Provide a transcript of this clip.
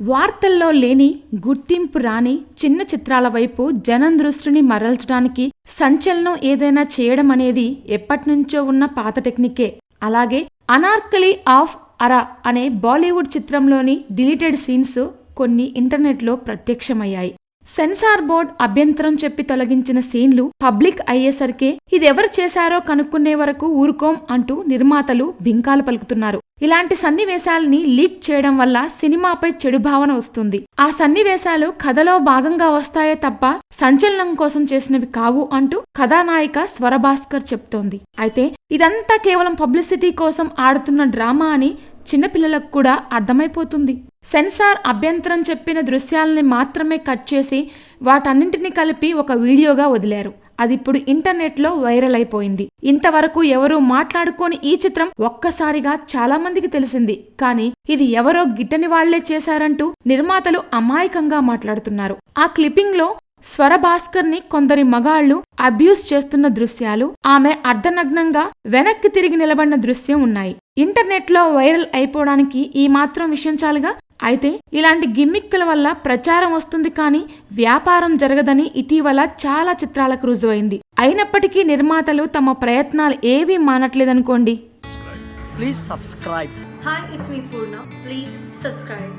వార్తల్లో లేని, గుర్తింపు రాని చిన్న చిత్రాల వైపు జనం దృష్టిని మరల్చడానికి సంచలనం ఏదైనా చేయడం అనేది ఎప్పటినుంచో ఉన్న పాత టెక్నికే. అలాగే అనార్కలి ఆఫ్ అరా అనే బాలీవుడ్ చిత్రంలోని డిలీటెడ్ సీన్స్ కొన్ని ఇంటర్నెట్లో ప్రత్యక్షమయ్యాయి. సెన్సార్ బోర్డ్ అభ్యంతరం చెప్పి తొలగించిన సీన్లు పబ్లిక్ అయ్యేసరికే ఇదెవరు చేశారో కనుక్కునే వరకు ఊరుకోం అంటూ నిర్మాతలు బింకాలు పలుకుతున్నారు. ఇలాంటి సన్నివేశాల్ని లీక్ చేయడం వల్ల సినిమాపై చెడు భావన వస్తుంది. ఆ సన్నివేశాలు కథలో భాగంగా వస్తాయే తప్ప సంచలనం కోసం చేసినవి కావు అంటూ కథానాయిక స్వరభాస్కర్ చెప్తోంది. అయితే ఇదంతా కేవలం పబ్లిసిటీ కోసం ఆడుతున్న డ్రామా అని చిన్నపిల్లలకు కూడా అర్థమైపోతుంది. సెన్సార్ అభ్యంతరం చెప్పిన దృశ్యాలని మాత్రమే కట్ చేసి వాటన్నింటినీ కలిపి ఒక వీడియోగా వదిలారు. అదిప్పుడు ఇంటర్నెట్లో వైరల్ అయిపోయింది. ఇంతవరకు ఎవరూ మాట్లాడుకోని ఈ చిత్రం ఒక్కసారిగా చాలా మందికి తెలిసింది. కానీ ఇది ఎవరో గిట్టని వాళ్లే చేశారంటూ నిర్మాతలు అమాయకంగా మాట్లాడుతున్నారు. ఆ క్లిప్పింగ్ లో స్వరభాస్కర్ ని కొందరి మగాళ్లు అబ్యూస్ చేస్తున్న దృశ్యాలు, ఆమె అర్ధనగ్నంగా వెనక్కి తిరిగి నిలబడిన దృశ్యం ఉన్నాయి. ఇంటర్నెట్లో వైరల్ అయిపోవడానికి ఈ మాత్రం విషయం చాలుగా. అయితే ఇలాంటి గిమ్మిక్కుల వల్ల ప్రచారం వస్తుంది కానీ వ్యాపారం జరగదని ఇటీవల చాలా చిత్రాలకు రుజువైంది. అయినప్పటికీ నిర్మాతలు తమ ప్రయత్నాలు ఏవీ మానట్లేదనుకోండి. Please subscribe. Hi, it's me Purna. Please subscribe.